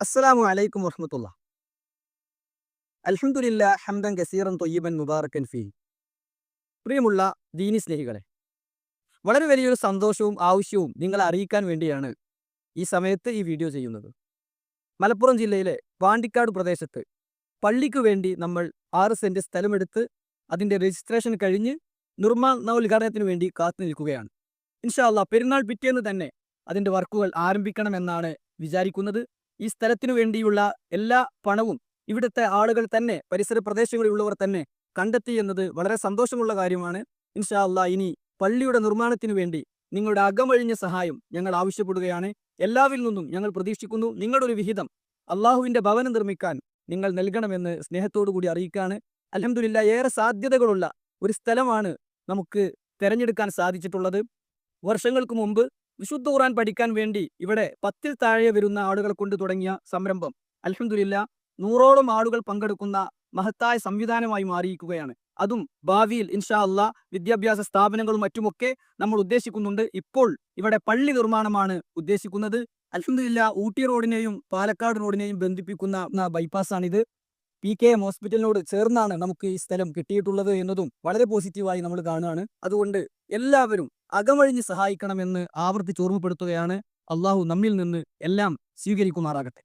അസ്സലാമു അലൈക്കും വറഹ്മത്തുള്ള. അൽഹംദുലില്ലാഹ് ഹംദൻ കസീറൻ ത്വയ്യിബൻ മുബാറക്കൻ ഫീ. പ്രിയമുള്ള ദീനി സ്നേഹികളെ, വളരെ വലിയൊരു സന്തോഷവും ആവശ്യവും നിങ്ങളെ അറിയിക്കാൻ വേണ്ടിയാണ് ഈ സമയത്ത് ഈ വീഡിയോ ചെയ്യുന്നത്. മലപ്പുറം ജില്ലയിലെ പാണ്ടിക്കാട് പ്രദേശത്ത് പള്ളിക്ക് വേണ്ടി നമ്മൾ 6 സെന്റ് സ്ഥലമെടുത്ത് അതിൻ്റെ രജിസ്ട്രേഷൻ കഴിഞ്ഞ് നിർമ്മാണോദ്ഘാടനത്തിന് വേണ്ടി കാത്തു നിൽക്കുകയാണ്. ഇൻഷാ അല്ലാഹ് പെരുന്നാൾ പിറ്റേന്ന് തന്നെ അതിൻ്റെ വർക്കുകൾ ആരംഭിക്കണമെന്നാണ് വിചാരിക്കുന്നത്. ഈ സ്ഥലത്തിനു വേണ്ടിയുള്ള എല്ലാ പണവും ഇവിടുത്തെ ആളുകൾ തന്നെ, പരിസര പ്രദേശങ്ങളിലുള്ളവർ തന്നെ കണ്ടെത്തി എന്നത് വളരെ സന്തോഷമുള്ള കാര്യമാണ്. ഇൻഷാ അല്ലാഹ് ഇനി പള്ളിയുടെ നിർമ്മാണത്തിനു വേണ്ടി നിങ്ങളുടെ അകമഴിഞ്ഞ സഹായം ഞങ്ങൾ ആവശ്യപ്പെടുകയാണ്. എല്ലാവരിൽ നിന്നും ഞങ്ങൾ പ്രതീക്ഷിക്കുന്നു നിങ്ങളുടെ ഒരു വിഹിതം അള്ളാഹുവിൻ്റെ ഭവനം നിർമ്മിക്കാൻ നിങ്ങൾ നൽകണമെന്ന് സ്നേഹത്തോടു കൂടി അറിയിക്കുകയാണ്. അൽഹംദുലില്ലാഹ് ഏറെ സാധ്യതകളുള്ള ഒരു സ്ഥലമാണ് നമുക്ക് തിരഞ്ഞെടുക്കാൻ സാധിച്ചിട്ടുള്ളത്. വർഷങ്ങൾക്ക് മുമ്പ് വിശുദ്ധ ഖുർആൻ പഠിക്കാൻ വേണ്ടി ഇവിടെ 10-ൽ താഴെ വരുന്ന ആളുകളെ കൊണ്ട് തുടങ്ങിയ സംരംഭം അൽഹംദുലില്ലാഹ് 100ഓളം ആളുകൾ പങ്കെടുക്കുന്ന മഹത്തായ സംവിധാനമായി മാറിയിരിക്കുകയാണ്. അതും ഭാവിയിൽ ഇൻഷാ അല്ലാഹ് വിദ്യാഭ്യാസ സ്ഥാപനങ്ങളും മറ്റുമൊക്കെ നമ്മൾ ഉദ്ദേശിക്കുന്നുണ്ട്. ഇപ്പോൾ ഇവിടെ പള്ളി നിർമ്മാണമാണ് ഉദ്ദേശിക്കുന്നത്. അൽഹംദുലില്ലാഹ് ഊട്ടി റോഡിനെയും പാലക്കാട് റോഡിനെയും ബന്ധിപ്പിക്കുന്ന ബൈപ്പാസാണിത്. PKM ഹോസ്പിറ്റലിനോട് ചേർന്നാണ് നമുക്ക് ഈ സ്ഥലം കിട്ടിയിട്ടുള്ളത് എന്നതും വളരെ പോസിറ്റീവായി നമ്മൾ കാണുകയാണ്. അതുകൊണ്ട് എല്ലാവരും അകമഴിഞ്ഞ് സഹായിക്കണമെന്ന് ആവർത്തിച്ച് ഓർമ്മപ്പെടുത്തുകയാണ്. അള്ളാഹു നമ്മിൽ നിന്ന് എല്ലാം സ്വീകരിക്കുമാറാകട്ടെ.